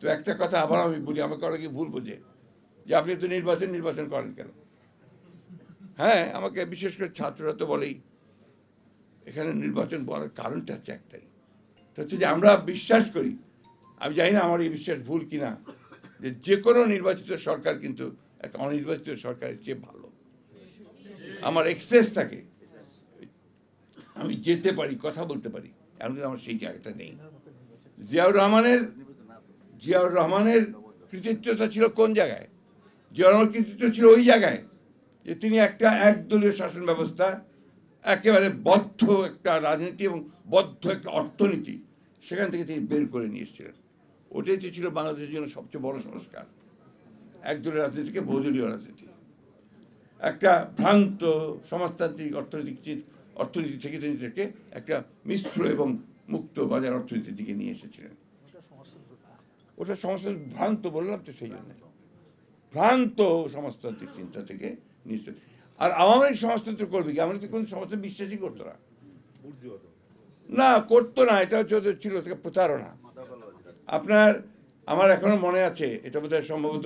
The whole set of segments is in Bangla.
তো একটা কথা আবার আমি বলি, আমাকে অনেকে ভুল বোঝে যে আপনি তো নির্বাচন করেন কেন। হ্যাঁ, আমাকে বিশেষ করে ছাত্ররা তো বলেই এখানে নির্বাচন বলার কারণটা হচ্ছে একটাই, হচ্ছে যে আমরা বিশ্বাস করি, আমি জানি না আমার এই বিশ্বাস ভুল কিনা, যে কোনো নির্বাচিত সরকার কিন্তু একটা অনির্বাচিত সরকারের চেয়ে ভালো। আমার এক্সেস থাকে, আমি যেতে পারি, কথা বলতে পারি, এমন আমার সেই জায়গাটা নেই। জিয়াউর রহমানের কৃতিত্বটা ছিল কোন জায়গায়? জিয়াউর রহমানের কৃতিত্ব ছিল ওই জায়গায় যে তিনি একটা একদলীয় শাসন ব্যবস্থা, একেবারে বদ্ধ একটা রাজনীতি এবং বদ্ধ একটা অর্থনীতি, সেখান থেকে তিনি বের করে নিয়ে এসেছিলেন। ওটাই তো ছিল বাংলাদেশের জন্য সবচেয়ে বড় সংস্কার, একদলীয় রাজনীতি থেকে বহুদলীয় রাজনীতি। একটা ভ্রান্ত সমাজতান্ত্রিক অর্থনীতি থেকে তিনি থেকে একটা মিশ্র এবং মুক্ত বাজার অর্থনীতির দিকে নিয়ে এসেছিলেন। ওটা সমাজতান্ত্রিক ভ্রান্ত বললাম তো, সেই জন্য ভ্রান্ত সমাজতান্ত্রিক চিন্তা থেকে নিশ্চয়। আর আওয়ামী লীগ সমাজতন্ত্র করবে কি? আমরা তো কোনো সমাজে বিশ্বাসই করতো না, করতো না। এটা হচ্ছে ছিল থেকে প্রতারণা। আমার এখনো মনে আছে, এটা বোধহয় সম্ভবত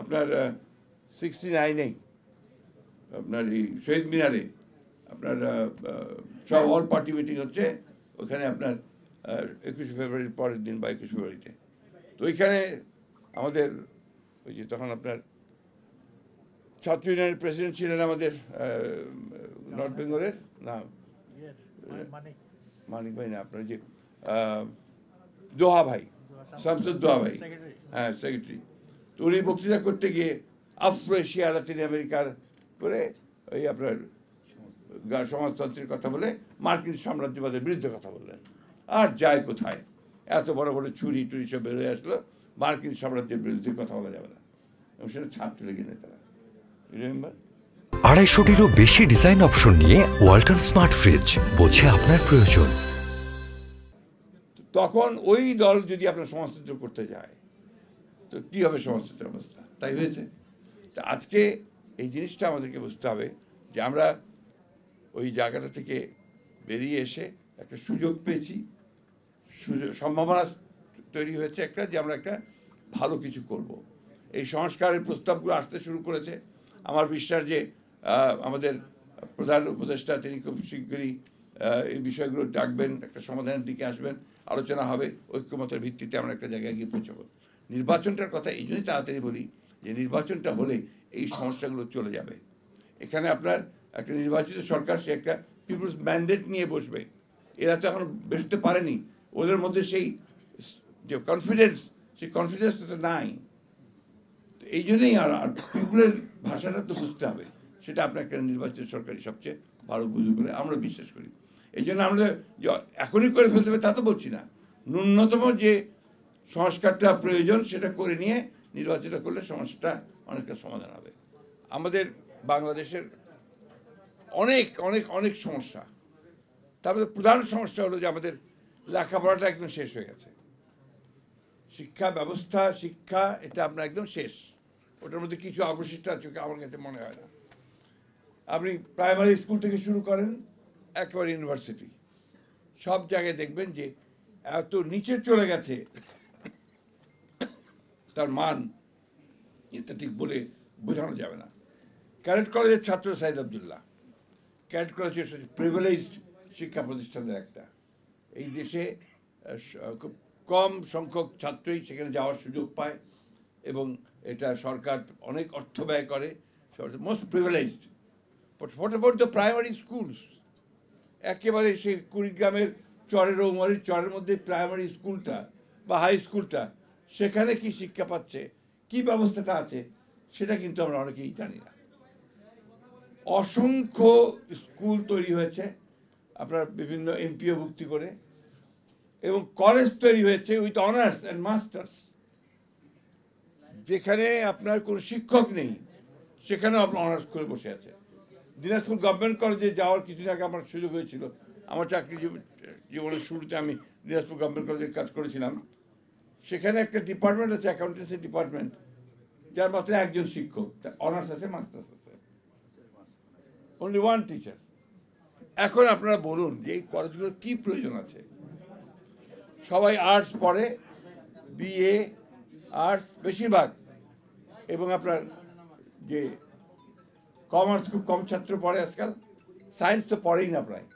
আপনার 69-এই আপনার এই শহীদ মিনারে আপনার সব অল পার্টি মিটিং হচ্ছে ওখানে আপনার 21শে ফেব্রুয়ারির পরের দিন বা 21শে ফেব্রুয়ারিতে। তো ওইখানে আমাদের ওই যে তখন আপনার ছাত্র ইউনিয়নের প্রেসিডেন্ট ছিলেন আমাদের নর্থ বেঙ্গলের, না মানিক ভাই না, আপনার যে দোহা ভাই, শামসুদ্দোহা ভাই, হ্যাঁ সেক্রেটারি। তো উনি বক্তৃতা করতে গিয়ে আফ্রো এশিয়া লাতিন আমেরিকার করে ওই আপনার সমাজতন্ত্রের কথা বলে মার্কিন সাম্রাজ্যবাদের বিরুদ্ধে কথা বললেন। আর যায় কোথায়, এত বড় বড় ছুরি টুরি সব বেরোয় আসলো, মার্কিন সাম্রাজ্যের বিরুদ্ধে কথা বলা যাবে না, এবং সেটা ছাত্রলীগের নেতারা। রিমেম্বার 250-টিরও বেশি ডিজাইন অপশন নিয়ে ওয়ালটন স্মার্ট ফ্রিজ, বোঝে আপনার প্রয়োজন। তখন ওই দল যদি আপনার সমাজতন্ত্র করতে যায় তো কী হবে সমাজতন্ত্রের অবস্থা? তাই হয়েছে। তা আজকে এই জিনিসটা আমাদেরকে বুঝতে হবে যে আমরা ওই জায়গাটা থেকে বেরিয়ে এসে একটা সুযোগ পেয়েছি, সম্ভাবনা তৈরি হয়েছে একটা, যে আমরা একটা ভালো কিছু করব। এই সংস্কারের প্রস্তাবগুলো আসতে শুরু করেছে। আমার বিশ্বাস যে আমাদের প্রধান উপদেষ্টা তিনি খুব শীঘ্রই এই বিষয়গুলো ডাকবেন, একটা সমাধানের দিকে আসবেন, আলোচনা হবে, ঐক্যমতের ভিত্তিতে আমরা একটা জায়গায় গিয়ে পৌঁছাবো। নির্বাচনটার কথা এই জন্যই তাড়াতাড়ি বলি যে নির্বাচনটা হলে এই সমস্যাগুলো চলে যাবে। এখানে আপনার একটা নির্বাচিত সরকার, সে একটা পিপুলস ম্যান্ডেট নিয়ে বসবে। এরা তো এখন বসতে পারেনি, ওদের মধ্যে সেই যে কনফিডেন্স, সেই কনফিডেন্সটা তো নাই। তো এই জন্যই আর পিপুলের ভাষাটা তো বুঝতে হবে, সেটা আপনার একটা নির্বাচিত সরকারই সবচেয়ে ভালো বুঝবে বলে আমরা বিশ্বাস করি। এই জন্য আমরা এখনই করে ফেলতে হবে তা তো বলছি না, ন্যূনতম যে সংস্কারটা প্রয়োজন সেটা করে নিয়ে নির্বাচিত করলে সমস্যাটা অনেকটা সমাধান হবে। আমাদের বাংলাদেশের অনেক অনেক অনেক সমস্যা, তার মধ্যে প্রধান সমস্যা হলো যে আমাদের লেখাপড়াটা একদম শেষ হয়ে গেছে। শিক্ষা ব্যবস্থা, শিক্ষা এটা আপনার একদম শেষ, ওটার মধ্যে কিছু অবশিষ্ট আছে আমার কাছে মনে হয় না। আপনি প্রাইমারি স্কুল থেকে শুরু করেন একেবারে ইউনিভার্সিটি, সব জায়গায় দেখবেন যে এত নিচে চলে গেছে, তার মান এটা ঠিক বলে বোঝানো যাবে না। ক্যাডেট কলেজের ছাত্র Saeed Abdullah, cadet college privileged শিক্ষা প্রতিষ্ঠানের একটা। এই দেশে খুব কম সংখ্যক ছাত্রই সেখানে যাওয়ার সুযোগ পায়, এবং এটা সরকার অনেক অর্থ ব্যয় করে, most privileged. But what about the primary schools? একেবারে সেই কুড়িগ্রামের চরের ঔমারির চরের মধ্যে প্রাইমারি স্কুলটা বা হাই স্কুলটা, সেখানে কি শিক্ষা পাচ্ছে, কি ব্যবস্থাটা আছে, সেটা কিন্তু আমরা অনেকেই জানি না। অসংখ্য স্কুল তৈরি হয়েছে আপনার বিভিন্ন এমপিও ভুক্তি করে, এবং কলেজ তৈরি হয়েছে উইথ অনার্স অ্যান্ড মাস্টার্স, যেখানে আপনার কোনো শিক্ষক নেই সেখানেও আপনার অনার্স করে বসে আছে। দিনাজপুর গভর্নমেন্ট কলেজে যাওয়ার কিছুদিন আগে আমার সুযোগ হয়েছিল। আমার চাকরি জীবনের শুরুতে আমি দিনাজপুর গভর্নমেন্ট কলেজে কাজ করেছিলাম। সেখানে একটা ডিপার্টমেন্ট আছে, অ্যাকাউন্টেন্সি ডিপার্টমেন্ট, যার মাত্র একজন শিক্ষক, অনার্স আছে, মাস্টার্স আছে, অনলি ওয়ান টিচার। এখন আপনারা বলুন যে এই কলেজগুলোর কী প্রয়োজন আছে? সবাই আর্টস পড়ে, বিএ, আর্টস বেশিরভাগ, এবং আপনার যে কমার্স খুব কম ছাত্র পড়ে আজকাল, সায়েন্স তো পড়েই না প্রায়।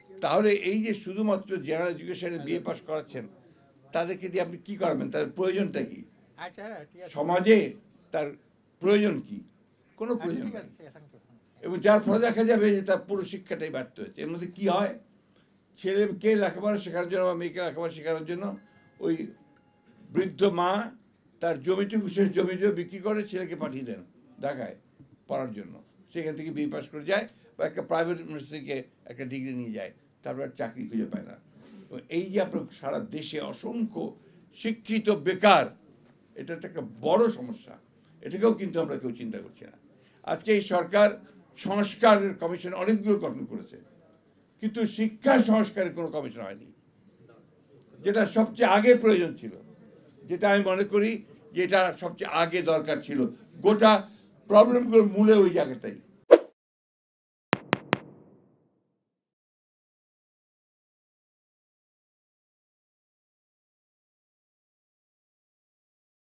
তাহলে এই যে শুধুমাত্র জেনারেল এডুকেশনে বিএ পাস করাচ্ছেন, তাদেরকে দিয়ে আপনি কি করাবেন? তাদের প্রয়োজনটা কি? সমাজে তার প্রয়োজন কি? কোনো প্রয়োজন নেই। এবং যার ফলে দেখা যাবে যে তার পুরো শিক্ষাটাই ব্যর্থ হয়েছে। এর মধ্যে কি হয়, ছেলেকে লেখাপড়া শেখানোর জন্য বা মেয়েকে লেখাপড়া শেখানোর জন্য ওই বৃদ্ধ মা তার জমিটুকু, শেষ জমিটুকু বিক্রি করে ছেলেকে পাঠিয়ে দেন ঢাকায় পড়ার জন্য। সেখান থেকে বিএ পাস করে যায় বা একটা প্রাইভেট ইউনিভার্সিটিকে একটা ডিগ্রি নিয়ে যায়, তারপর আর চাকরি খুঁজে পায় না। এবং এই যে আপনার সারা দেশে অসংখ্য শিক্ষিত বেকার, এটা তো একটা বড় সমস্যা। এটাকেও কিন্তু আমরা কেউ চিন্তা করছি না। আজকে এই সরকার সংস্কারের কমিশন অনেকগুলো গঠন করেছে, কিন্তু শিক্ষা সংস্কারের কোনো কমিশন হয়নি, যেটা সবচেয়ে আগে প্রয়োজন ছিল, যেটা আমি মনে করি যেটা সবচেয়ে আগে দরকার ছিল। গোটা প্রবলেমগুলোর মূলে ওই জায়গাটাই।